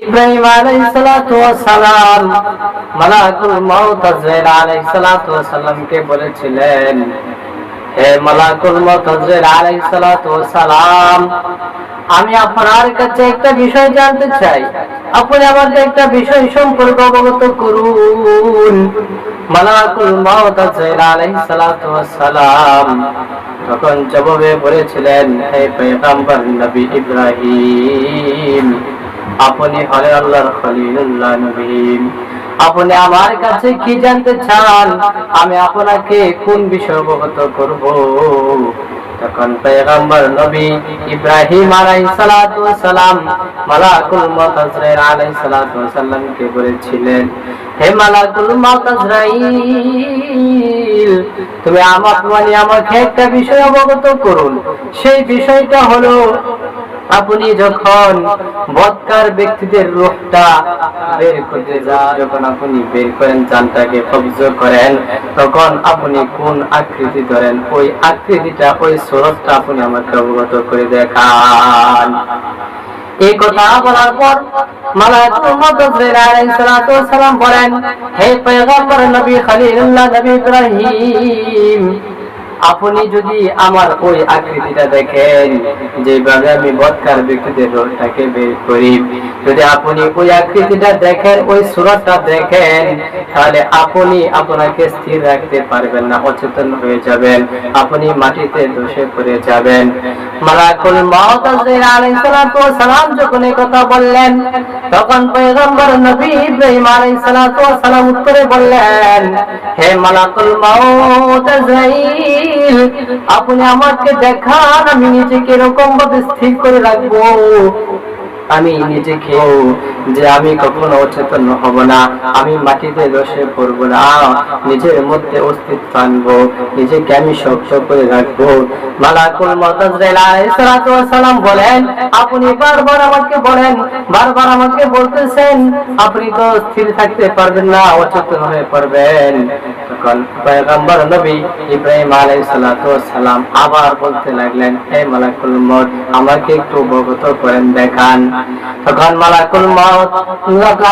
ইব্রাহিম আলাইহিস সালাতু ওয়াস সালাম মালাকুল মউত আজরাইল আলাইহিস সালাতু ওয়াস সালামকে বলেছিলেন, হে মালাকুল মউত আজরাইল আলাইহিস সালাতু ওয়াস সালাম, আমি আপনার কাছে একটা বিষয় জানতে চাই, আপনি আমাকে একটা বিষয় সম্পর্কে অবগত করুন। মালাকুল মউত আজরাইল আলাইহিস সালাতু ওয়াস সালাম তখন জবাবে বলেছিলেন, হে পয়গম্বর নবী ইব্রাহিম, আপনি হলেন আল্লাহর খলিলুল্লাহ নবী, আপনি আমার কাছে কি জানতে চান, আমি আপনাকে কোন বিষয় অবগত করব। তখন পয়গম্বর নবী ইব্রাহিম আলাইহিস সালাতু ওয়াস সালাম মালাকুল মউত আজরাইল আলাইহিস সালাতু ওয়াস সালামকে বলেছিলেন, হে মালাকুল মউত আজরাইল, তুমি আমাকে একটা বিষয় অবগত করুন। সেই বিষয়টা হলো, আপনি যখন বদকার ব্যক্তিদের রূহটা বের করতে যান, যখন আপনি বের করেন, জানটাকে কবজ করেন, তখন আপনি কোন আকৃতি ধরেন, ওই আকৃতিটা, ওই সুরতটা আপনি আমাকে অবগত করে দেখান। এই কথা বলার পর মালাকুল মউত আজরাইল আলাইহিস সালাতু ওয়াস সালাম বলেন, হে পয়গম্বর নবী খলিলুল্লাহ নবী ইব্রাহিম, আপনি যদি আমার ওই আকৃতিটা দেখেন, যেভাবে আমি বদকার ব্যক্তিদের রূহটাকে বের করি, যদি আপনি ওই আকৃতিটা দেখেন, ওই সূরাটা দেখেন, তাহলে আপনি আপনাকে স্থির রাখতে পারবেন না, অচেতন হয়ে যাবেন, আপনি মাটিতে ধসে পড়ে যাবেন। মালাকুল মউত আজরাইল আলাইহিস সালাতু ওয়াস সালাম যখন এই কথা বললেন, তখন পয়গম্বর নবী ইব্রাহিম আলাইহিস সালাতু ওয়াস সালাম উত্তরে বললেন, হে মালাকুল মউত আজরাইল, আপনি আমাকে দেখান, আমি নিজেকে এরকম ভাবে স্থির করে রাখবো, আমি নিজেকে যে আমি কখনো অচেতন হব না, আমি মাটিতে ধসে পড়বো না, নিজের মধ্যে অস্তিত্ব আনবো, নিজেকে আমি শক্ত করে রাখবো। মালাকুল মউত আজরাইল আলাইহিস সালাতু ওয়াস সালাম বলেন, আপনি বারবার আমাকে বলেন, বারবার আমাকে বলতেছেন, আপনি তো স্থির থাকতে পারবেন না, অচেতন হয়ে পড়বেন। তখন পয়গম্বর নবী ইব্রাহিম আলাইহিস সালাতু ওয়াস সালাম আবার বলতে লাগলেন, হে মালাকুল মউত, আমাকে একটু অবগত করেন, দেখান। তখন মালাকুল মউত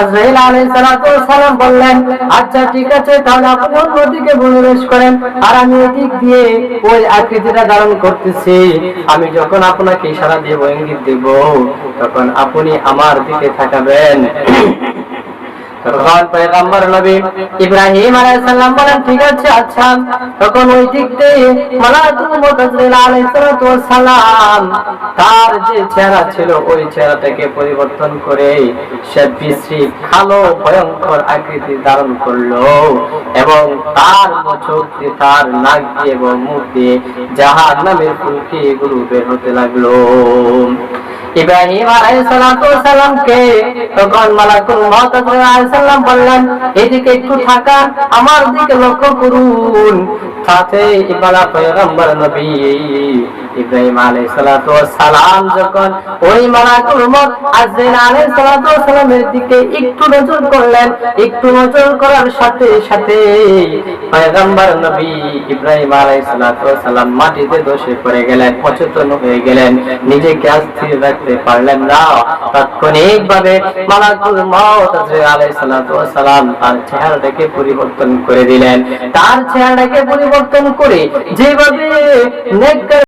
আজরাইল আলাইহিস সালাতু ওয়াস সালাম বললেন, আচ্ছা ঠিক আছে, তাহলে আপনি অন্যদিকে মনোনিবেশ করেন, আর আমি এদিক দিয়ে ওই আকৃতিটা ধারণ করতেছি। আমি যখন আপনাকে ইশারা দেব, ইঙ্গিত দেব, তখন আপনি আমার দিকে তাকাবেন। তখন পয়গম্বর নবী ইব্রাহিম আলাইহিস সালাম বলেন, ঠিক আছে, আচ্ছা। তখন ওই দিক থেকে মালাকুল মউত আজরাইল আলাইহিস সালাতু ওয়াস সালাম তার যে চেহারা ছিল, ওই চেহারাটাকে পরিবর্তন করে সে বিশ্রী কালো ভয়ঙ্কর আকৃতি ধারণ করলো, এবং তার চোখ দিয়ে, তার নাক দিয়ে এবং মুখ দিয়ে জাহান্নামের ফুলকি এগুলো বের হতে লাগলো। ইব্রাহিম আলাইহিস সালাতু ওয়াস সালামকে তখন মালাকুল মউত আলাইহিস সালাম বললেন, এদিকে একটু থাকান, আমার দিকে লক্ষ্য করুন। সাথে ইবালা পয়গম্বর নবী ইব্রাহিম আলাইহিস সালাতু ওয়াস সালাম যখন ওই মালাকুল মউত আজরাইল আলাইহিস সালাতু ওয়াস সালামের দিকে একটু নজর করলেন, একটু নজর করার সাথে সাথে পয়গম্বর নবী ইব্রাহিম আলাইহিস সালাতু ওয়াস সালাম মাটিতে ধসে পড়ে গেলেন, অচেতন হয়ে গেলেন, নিজেকে স্থির রাখতে পারলেন না। তাৎক্ষণিকভাবে মালাকুল মউত আজরাইল আলাইহিস সালাতু ওয়াস সালাম তার চেহারাটাকে পরিবর্তন করে দিলেন। তার চেহারাটাকে পরিবর্তন করে যেভাবে নেককার